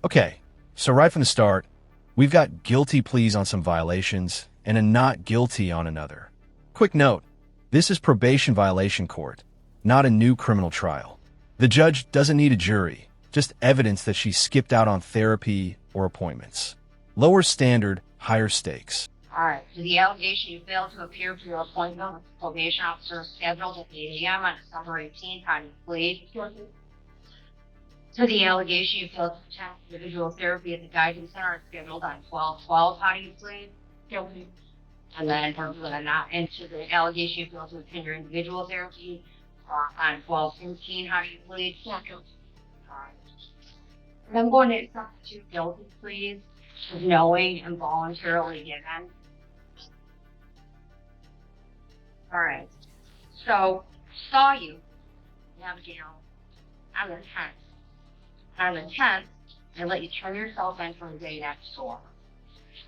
Okay, so right from the start, we've got guilty pleas on some violations and a not guilty on another. Quick note, this is probation violation court, not a new criminal trial. The judge doesn't need a jury, just evidence that she skipped out on therapy or appointments. Lower standard, higher stakes. All right. To the allegation you failed to appear for your appointment with the probation officer scheduled at 8 a.m. on December 18th, how do you plead? To the allegation you failed to attend individual therapy at the guidance center scheduled on 12/12, how do you plead? Guilty. And then into the allegation you failed to attend your individual therapy on 12/13, how do you plead? Not guilty. All right. I'm going to accept two guilty pleas, knowing and voluntarily given. All right. So, saw you, Abigail, on the 10th. On the 10th, I let you turn yourself in for the day next door.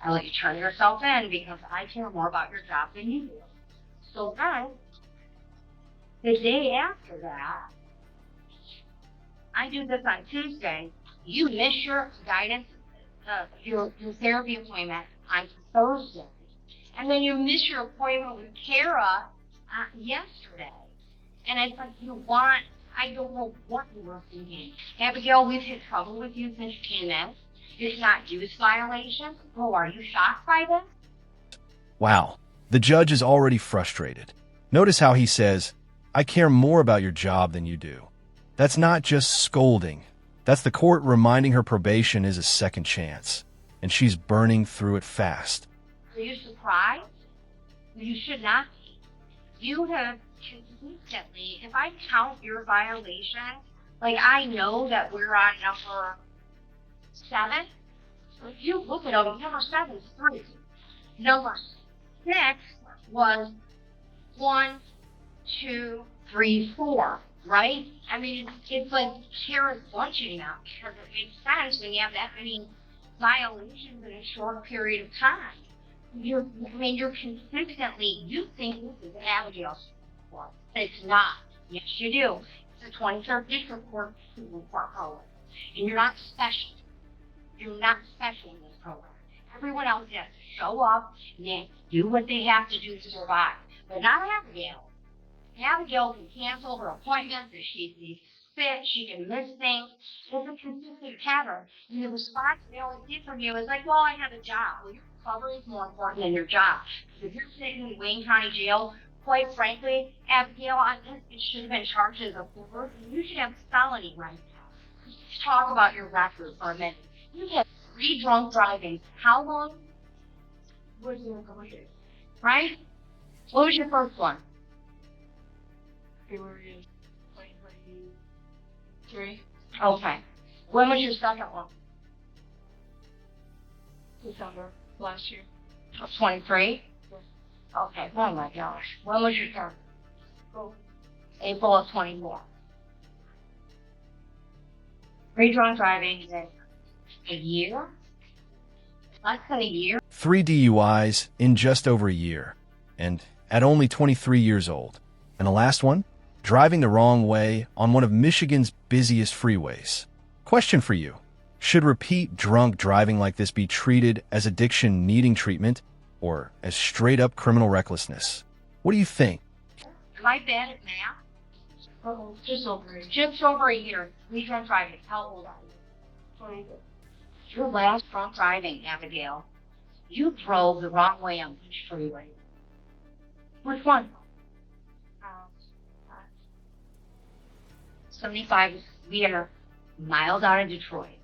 I let you turn yourself in because I care more about your job than you do. So then, the day after that, I do this on Tuesday. You miss your guidance, your therapy appointment on Thursday. And then you miss your appointment with Kara yesterday. And it's like I don't know what you were thinking. Abigail, we've had trouble with you since you came in. It's not use violation. Oh, are you shocked by this? Wow, the judge is already frustrated. Notice how he says, I care more about your job than you do. That's not just scolding. That's the court reminding her probation is a second chance, and she's burning through it fast. Are you surprised? You should not be. You have consistently, if I count your violations, like I know that we're on number 7. If you look at them, number 7 is 3. Number 6 was 1, 2, 3, 4, right? I mean, it's like Kara's bunching them because it makes sense when you have that many violations in a short period of time. You're consistently, you think this is Abigail's court. It's not. Yes, you do. It's a 23rd District Court program. And you're not special. You're not special in this program. Everyone else has to show up and they do what they have to do to survive. But not Abigail. Abigail can cancel her appointments if she's sick, she can miss things. It's a consistent pattern. And the response they always get from you is like, well, I have a job. Well, your recovery is more important than your job. If you're sitting in Wayne County Jail, quite frankly, Abigail, on this, it should have been charged as a forward. You should have felony right now. Let's talk about your record for a minute. You had 3 drunk drivings. How long was your career? Right? What was your first one? February 2023. Okay. When was your second one? December last year. 23? Yes. Okay. Oh my gosh. When was your third? Oh. April of 24. 3 drunk drivings in a year? Less than a year? 3 DUIs in just over a year, and at only 23 years old. And the last one? Driving the wrong way on one of Michigan's busiest freeways. Question for you. Should repeat drunk driving like this be treated as addiction needing treatment or as straight-up criminal recklessness? What do you think? Am I bad at math? Oh, just over it. Just over a year. 3 drunk drivings. How old are you? 22. Your last drunk driving, Abigail, you drove the wrong way on which freeway? Which one? 75. We are miles out of Detroit.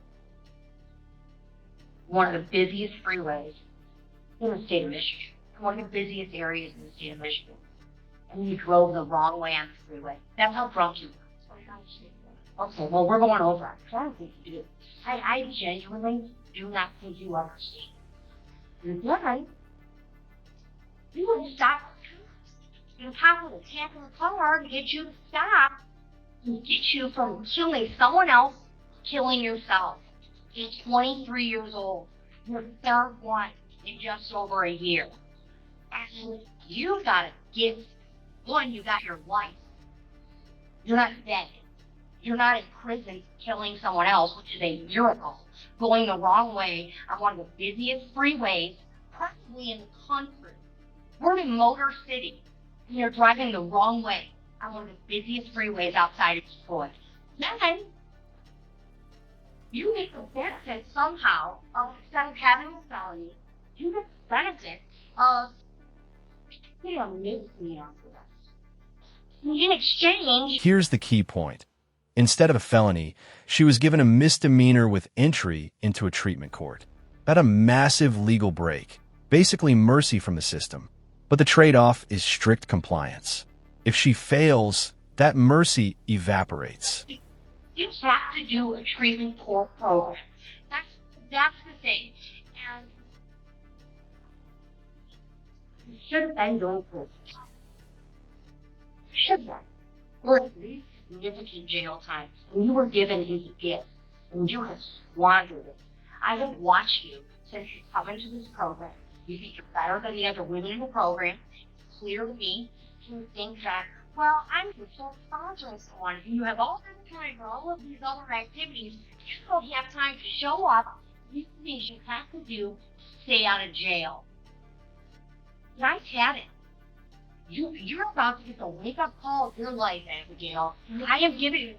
One of the busiest freeways in the state of Michigan. One of the busiest areas in the state of Michigan. And you drove the wrong way on the freeway. That's how drunk you were. Okay, well, we're going over it. I don't think you do. I genuinely do not think you understand. Then, you would stop on top of the tap of the car to get you to stop and get you from killing someone else, killing yourself. You're 23 years old. Your third one in just over a year. And you got a gift. One, you got your life. You're not dead. You're not in prison killing someone else, which is a miracle. Going the wrong way on one of the busiest freeways, probably in the country. We're in Motor City, and you're driving the wrong way on one of the busiest freeways outside of Detroit. Then, you get the benefit somehow of, instead of having a felony, you get the benefit of being a misdemeanor for this. In exchange, Here's the key point. Instead of a felony, she was given a misdemeanor with entry into a treatment court. That's a massive legal break, basically mercy from the system. But the trade-off is strict compliance. If she fails, that mercy evaporates. you have to do a treatment court program. That's the thing. And you should have been doing this. Should have. Or at least significant jail time. And you were given his gift. And you have squandered it. I have watched you since you've come into this program. You think you're better than the other women in the program. It's clear to me. You think that, well, I'm just sponsoring someone. And you have all this time for all of these other activities. You don't have time to show up. These things you have to do to stay out of jail. And I've had it. You're about to get the wake-up call of your life, Abigail. I am giving you,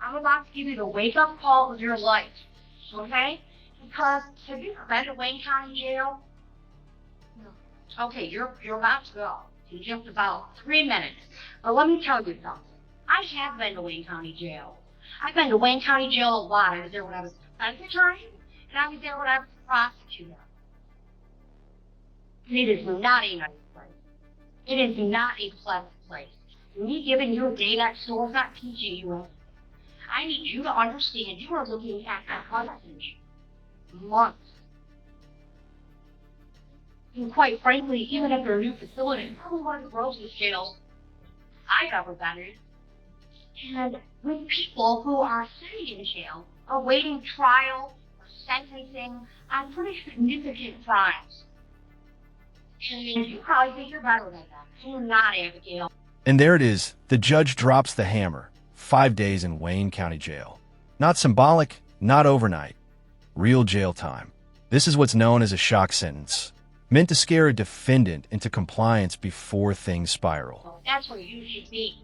I'm about to give you the wake-up call of your life. Okay? Because, have you ever been to Wayne County Jail? No. Okay, you're about to go in just about 3 minutes. But let me tell you something. I have been to Wayne County Jail. I've been to Wayne County Jail a lot. I was there when I was a defense attorney, and I was there when I was a prosecutor. And it is not a nice place. It is not a pleasant place. Me giving you a day next door is not teaching you anything. I need you to understand you are looking at a hostage. Months. And quite frankly, even under a new facility, probably one of the grossest jails I've ever been in. And with people who are sitting in jail, awaiting trial or sentencing on pretty significant crimes. And you probably think you're better than them. You're not, Abigail. And there it is. The judge drops the hammer. 5 days in Wayne County Jail. Not symbolic, not overnight. Real jail time. This is what's known as a shock sentence, meant to scare a defendant into compliance before things spiral. So that's where you should be.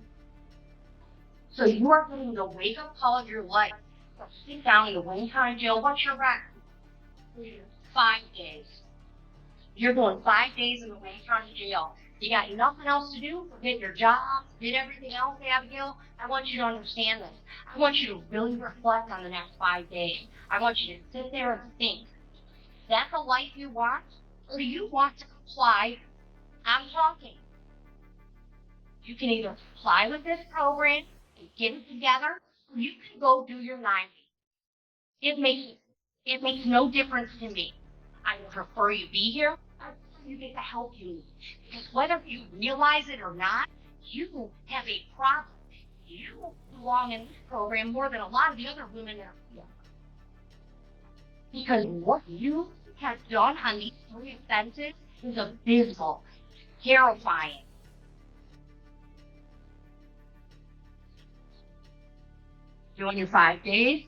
So you are getting the wake-up call of your life. So sit down in the Wayne County Jail. What's your record? 5 days. You're going 5 days in the Wayne County Jail. You got nothing else to do? Forget your job, forget everything else, Abigail. I want you to understand this. I want you to really reflect on the next 5 days. I want you to sit there and think. Is that the life you want? Or do you want to comply? I'm talking. You can either comply with this program and get it together, or you can go do your 90. It makes no difference to me. I would prefer you be here. I prefer you get the help you need. Because whether you realize it or not, you have a problem. You belong in this program more than a lot of the other women that are here. Because what you have done on these 3 offenses is abysmal, terrifying. Doing your 5 days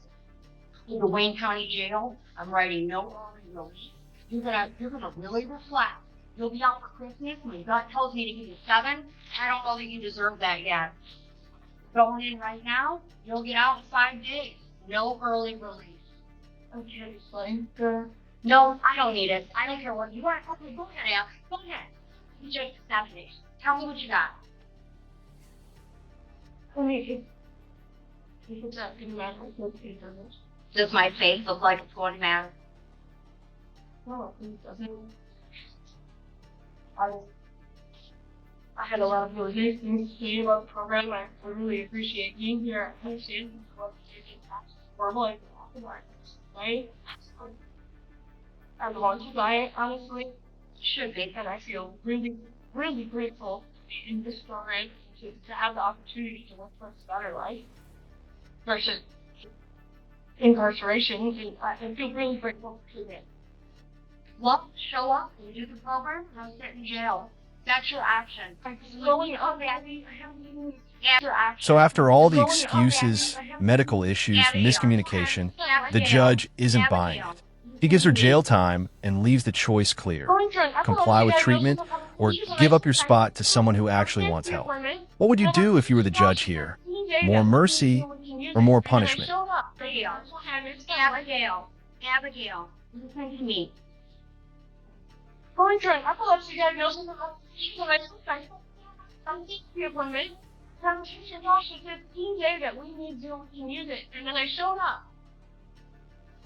in the Wayne County Jail, I'm writing no early release. You're gonna really reflect. You'll be out for Christmas. My gut tells me to give you 7. I don't know that you deserve that yet. Going in right now, you'll get out in 5 days. No early release. Okay, fine. No, I don't need it. I don't care what you want. Okay, go ahead, Al. Go ahead. You just 7 days. Tell me what you got. Does my face look like it's going to matter? No, it doesn't. I had a lot of really nice things to say about the program. I really appreciate being here. I understand what it's horrible. I can walk right? I'm going to buy it, honestly. Should be. And I feel really, really grateful to be in this program, to have the opportunity to work for a better life versus incarceration. And I feel really grateful for that. Well, show up and do the program, and I'll sit in jail. That's your action. Going up, Abby. I haven't even. That's your action. So after all the excuses, medical issues, miscommunication, the judge isn't buying it. He gives her jail time and leaves the choice clear. Comply with treatment or give up your spot to someone who actually wants help. What would you do if you were the judge here? More mercy or more punishment? Abigail, listen to me. Going through an epilepsy diagnosis of appointment. She said, day that we need to we can use it, and then I showed up.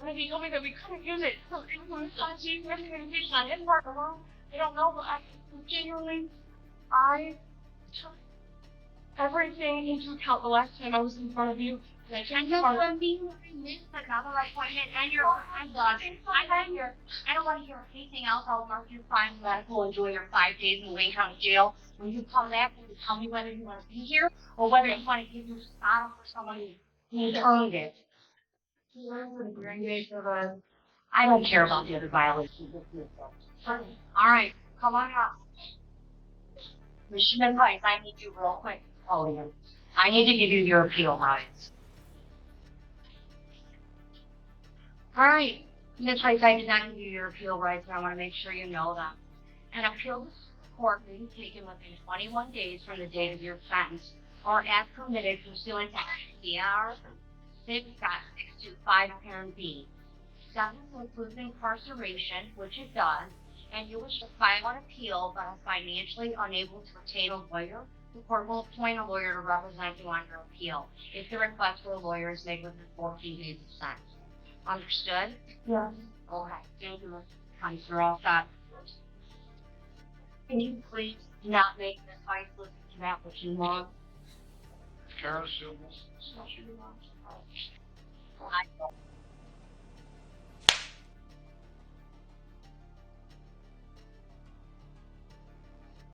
And he told me that we couldn't use it. So communication on his part alone. I don't know, but genuinely, I took everything into account the last time I was in front of you. And I tried to When being missed another appointment and you're I don't want to hear anything else. I'll mark you fine medical. Enjoy your 5 days in Wayne County Jail. When you come back, you tell me whether you want to be here or whether you want to give your spot for somebody who earned it. I don't care about the other violations. All right, come on up. Mission advice. I need you real quick. I need to give you your appeal rights. All right, Ms. Rice, I did not give you your appeal rights, and I want to make sure you know them. An appeal to court may be taken within 21 days from the date of your sentence, or as permitted pursuant to CR 6.625 parent B. Sentence includes incarceration, which it does, and you wish to file an appeal but are financially unable to obtain a lawyer, the court will appoint a lawyer to represent you on your appeal if the request for a lawyer is made within 14 days of sentence. Understood? Yes. Okay. Thank you, Ms. Price. We're all set. Can you please not make Ms. Price listen to that which you want? I don't.